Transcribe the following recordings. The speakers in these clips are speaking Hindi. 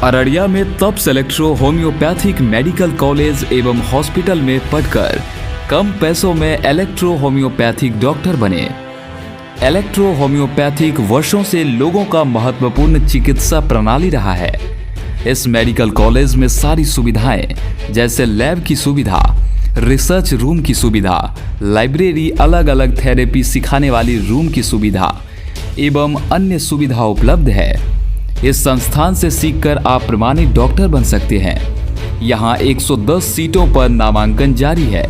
अररिया में tapas electro homeopathic medical college एवं हॉस्पिटल में पढ़कर कम पैसों में इलेक्ट्रो होम्योपैथिक डॉक्टर बने। इलेक्ट्रो होम्योपैथिक वर्षों से लोगों का महत्वपूर्ण चिकित्सा प्रणाली रहा है। इस मेडिकल कॉलेज में सारी सुविधाएं जैसे लैब की सुविधा, रिसर्च रूम की सुविधा, लाइब्रेरी, अलग अलग थेरेपी सिखाने वाली रूम की सुविधा एवं अन्य सुविधा उपलब्ध है। इस संस्थान से सीखकर आप प्रमाणित डॉक्टर बन सकते हैं। यहाँ 110 सीटों पर नामांकन जारी है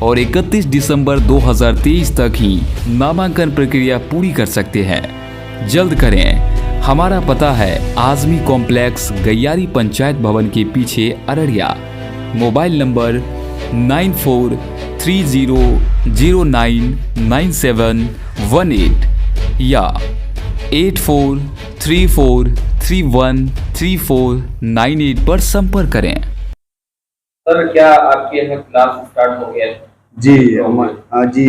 और 31 दिसंबर 2023 तक ही नामांकन प्रक्रिया पूरी कर सकते हैं। जल्द करें। हमारा पता है आजमी कॉम्प्लेक्स, गैयारी पंचायत भवन के पीछे, अररिया। मोबाइल नंबर 9430099718 या 8434313498 पर संपर्क करें। सर, क्या आपके यहाँ क्लास स्टार्ट हो गया है? जी जी,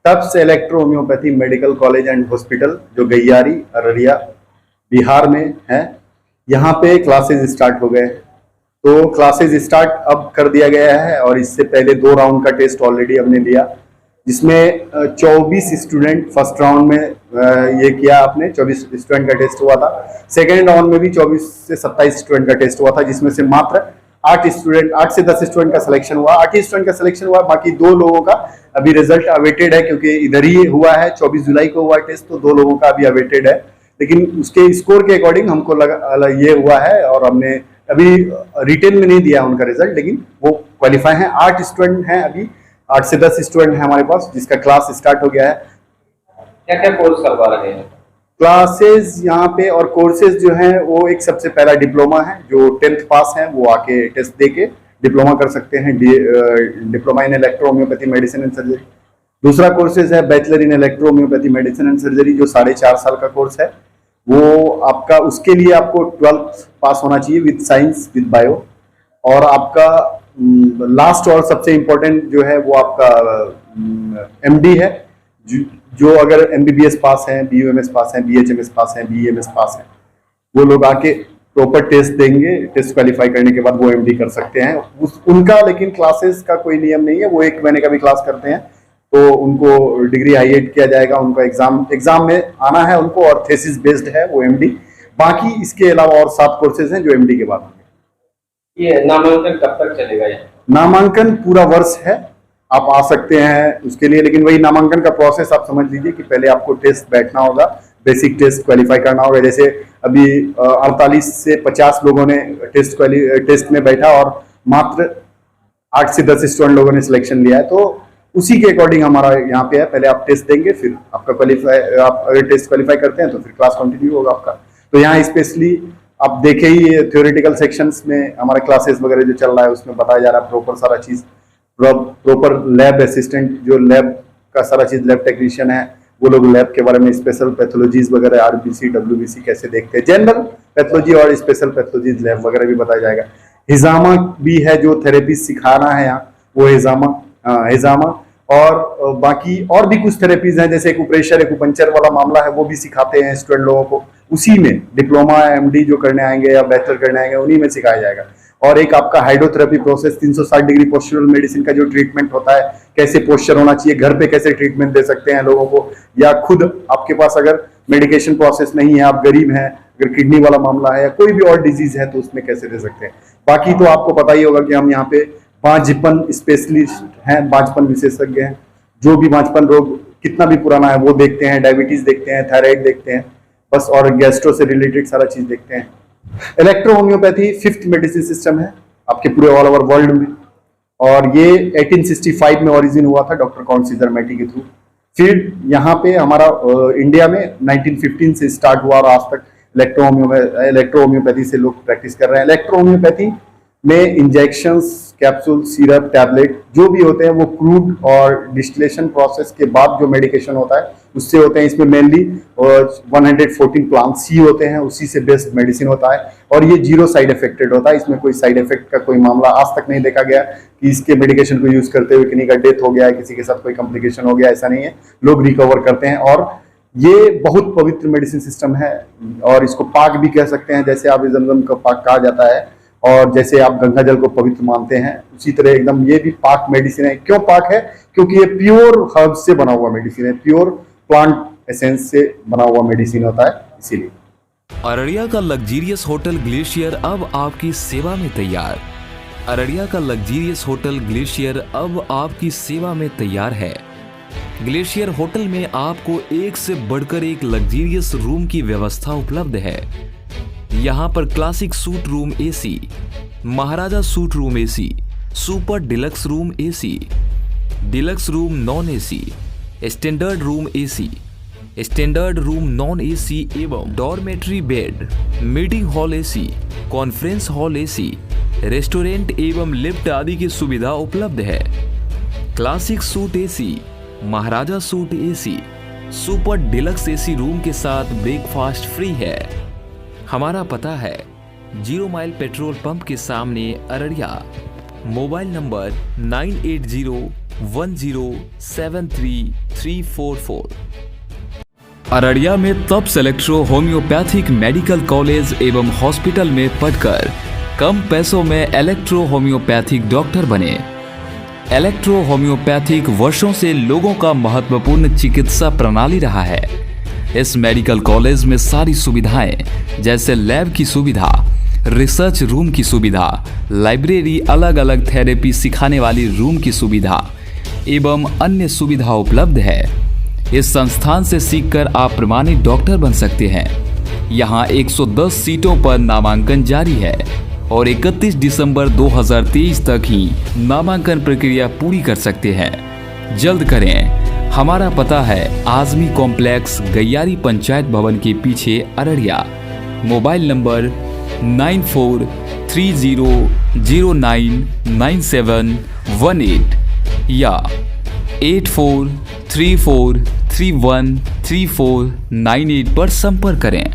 तप्स electro homeopathy medical college and hospital जो गैयारी, अररिया, बिहार में है, यहाँ पे क्लासेस स्टार्ट हो गए। तो क्लासेस स्टार्ट अब कर दिया गया है और इससे पहले 2 राउंड का टेस्ट ऑलरेडी हमने लिया, जिसमें 24 स्टूडेंट फर्स्ट राउंड में ये किया आपने, 24 स्टूडेंट का टेस्ट हुआ था। सेकेंड राउंड में भी 24 से 27 स्टूडेंट का टेस्ट हुआ था, जिसमें से मात्र 8 से 10 स्टूडेंट का सिलेक्शन हुआ। 8 स्टूडेंट का सिलेक्शन हुआ, बाकी 2 लोगों का अभी रिजल्ट अवेटेड है, क्योंकि इधर ही हुआ है, 24 जुलाई को हुआ टेस्ट, तो 2 लोगों का अभी अवेटेड है। लेकिन उसके स्कोर के अकॉर्डिंग हमको लगा ये हुआ है और हमने अभी रिटेन में नहीं दिया उनका रिजल्ट, लेकिन वो क्वालिफाई है। 8 स्टूडेंट हैं अभी, 8 से 10 स्टूडेंट हैं हमारे पास, जिसका क्लास स्टार्ट हो गया है। क्या क्या कोर्स करवा रहे हैं? क्लासेस यहाँ पे और कोर्सेज जो हैं वो एक सबसे पहला डिप्लोमा है, जो 10th पास है वो आके टेस्ट दे के डिप्लोमा कर सकते हैं, diploma in electro homeopathy medicine and surgery. दूसरा कोर्सेज है bachelor in electro homeopathy medicine and surgery, जो 4.5 साल का कोर्स है। वो आपका, उसके लिए आपको 12th पास होना चाहिए विद साइंस, विद बायो। और आपका लास्ट और सबसे इम्पोर्टेंट जो है वो आपका MD है, जो अगर MBBS पास हैं, BUMS पास हैं, BHMS पास हैं, BEMS पास हैं, वो लोग आके प्रॉपर टेस्ट देंगे। टेस्ट क्वालिफाई करने के बाद वो MD कर सकते हैं। उनका लेकिन क्लासेस का कोई नियम नहीं है, वो 1 महीने का भी क्लास करते हैं तो उनको डिग्री हाईएट किया जाएगा। उनका एग्जाम में आना है उनको, और थेसिस बेस्ड है वो MD। बाकी इसके अलावा और 7 कोर्सेज हैं जो MD के बाद होंगे। ये नामांकन कब तक चलेगा? नामांकन पूरा वर्ष है, आप आ सकते हैं उसके लिए, लेकिन वही नामांकन का प्रोसेस आप समझ लीजिए कि पहले आपको टेस्ट बैठना होगा, बेसिक टेस्ट क्वालिफाई करना होगा। जैसे अभी 48 से 50 लोगों ने टेस्ट में बैठा और मात्र 8 से 10 स्टूडेंट लोगों ने सिलेक्शन लिया है, तो उसी के अकॉर्डिंग हमारा यहाँ पे है। पहले आप टेस्ट देंगे, फिर आपका आप अगर टेस्ट क्वालिफाई करते हैं तो फिर क्लास कंटिन्यू होगा आपका। तो यहाँ स्पेशली आप देखे ही थ्योरेटिकल सेक्शंस में हमारे क्लासेस वगैरह जो चल रहा है उसमें बताया जा रहा है प्रॉपर सारा चीज, प्रॉपर लैब असिस्टेंट जो लैब का सारा चीज, लैब टेक्नीशियन है, वो लोग लैब के बारे में स्पेशल पैथोलॉजीज वगैरह, RBC WBC कैसे देखते हैं, जनरल पैथोलॉजी और स्पेशल पैथोलॉजीज लैब वगैरह भी बताया जाएगा। हिजामा भी है जो थेरेपी सिखाना है यहाँ, वो हिजामा और बाकी और भी कुछ थेरेपीज हैं, जैसे एक्यूप्रेशर, एक्यूपंक्चर वाला मामला है, वो भी सिखाते हैं स्टूडेंट लोगों को। उसी में डिप्लोमा MD जो करने आएंगे या बैचलर करने आएंगे उन्हीं में सिखाया जाएगा। और एक आपका hydrotherapy process, 360 degree postural medicine का जो ट्रीटमेंट होता है, कैसे पोस्चर होना चाहिए, घर पे कैसे ट्रीटमेंट दे सकते हैं लोगों को, या खुद आपके पास अगर मेडिकेशन प्रोसेस नहीं है, आप गरीब हैं, अगर किडनी वाला मामला है या कोई भी और डिजीज है तो उसमें कैसे दे सकते हैं। बाकी तो आपको पता ही होगा कि हम यहाँ पे बांझपन स्पेशलिस्ट हैं, बांझपन विशेषज्ञ हैं। जो भी बांझपन रोग कितना भी पुराना है वो देखते हैं, डायबिटीज देखते हैं, थायराइड देखते हैं बस, और गैस्ट्रो से रिलेटेड सारा चीज देखते हैं। Electro homeopathy 5th medicine system है आपके पूरे ऑल ओवर वर्ल्ड में, और ये 1865 में ओरिजिन हुआ था डॉक्टर कॉन्सिजर मैटी के थ्रू। फिर यहाँ पे हमारा इंडिया में 1915 से स्टार्ट हुआ और आज तक इलेक्ट्रो होम्योपैथी से लोग प्रैक्टिस कर रहे हैं। इलेक्ट्रो होम्योपैथी में इंजेक्शंस, कैप्सूल, सिरप, टैबलेट जो भी होते हैं वो क्रूड और डिस्टिलेशन प्रोसेस के बाद जो मेडिकेशन होता है उससे होते हैं। इसमें मेनली 114 प्लांट सी होते हैं, उसी से बेस्ड मेडिसिन होता है और ये 0 साइड इफेक्टेड होता है। इसमें कोई साइड इफेक्ट का कोई मामला आज तक नहीं देखा गया कि इसके मेडिकेशन को यूज करते हुए किसी का डेथ हो गया है, किसी के साथ कोई कॉम्प्लिकेशन हो गया, ऐसा नहीं है। लोग रिकवर करते हैं और ये बहुत पवित्र मेडिसिन सिस्टम है और इसको पाक भी कह सकते हैं, जैसे आप जमजम का पाक कहा जाता है और जैसे आप गंगा जल को पवित्र मानते हैं, उसी तरह एकदम ये भी पाक मेडिसिन है। क्यों पाक है? क्योंकि ये प्योर हर्ब से बना हुआ मेडिसिन है, प्योर प्लांट एसेंस से बना हुआ मेडिसिन होता है, इसीलिए। अररिया का लग्जीरियस होटल ग्लेशियर अब आपकी सेवा में तैयार। अररिया का लग्जीरियस होटल ग्लेशियर अब आपकी सेवा में तैयार है। ग्लेशियर होटल में आपको एक से बढ़कर एक लग्जीरियस रूम की व्यवस्था उपलब्ध है। यहाँ पर classic suite room AC, maharaja suite room AC, super deluxe room AC, deluxe room non AC, standard room AC, standard room non AC एवं dormitory bed, meeting hall AC, conference hall AC, restaurant एवं लिफ्ट आदि की सुविधा उपलब्ध है। Classic suite AC, maharaja suite AC, super deluxe AC room के साथ ब्रेकफास्ट फ्री है। हमारा पता है 0 माइल पेट्रोल पंप के सामने अररिया। Mobile number 9801073344। अररिया में tapas electro homeopathic medical college एवं हॉस्पिटल में पढ़कर कम पैसों में इलेक्ट्रो होम्योपैथिक डॉक्टर बने। इलेक्ट्रो होम्योपैथिक वर्षों से लोगों का महत्वपूर्ण चिकित्सा प्रणाली रहा है। इस मेडिकल कॉलेज में सारी सुविधाएं जैसे लैब की सुविधा, रिसर्च रूम की सुविधा, लाइब्रेरी, अलग अलग थेरेपी सिखाने वाली रूम की सुविधा एवं अन्य सुविधा उपलब्ध है। इस संस्थान से सीखकर आप प्रमाणित डॉक्टर बन सकते हैं। यहाँ 110 सीटों पर नामांकन जारी है और 31 दिसंबर 2023 तक ही नामांकन प्रक्रिया पूरी कर सकते हैं। जल्द करें। हमारा पता है आजमी कॉम्प्लेक्स, गैयारी पंचायत भवन के पीछे, अररिया। मोबाइल नंबर 9430099718 या 8434313498 पर संपर्क करें।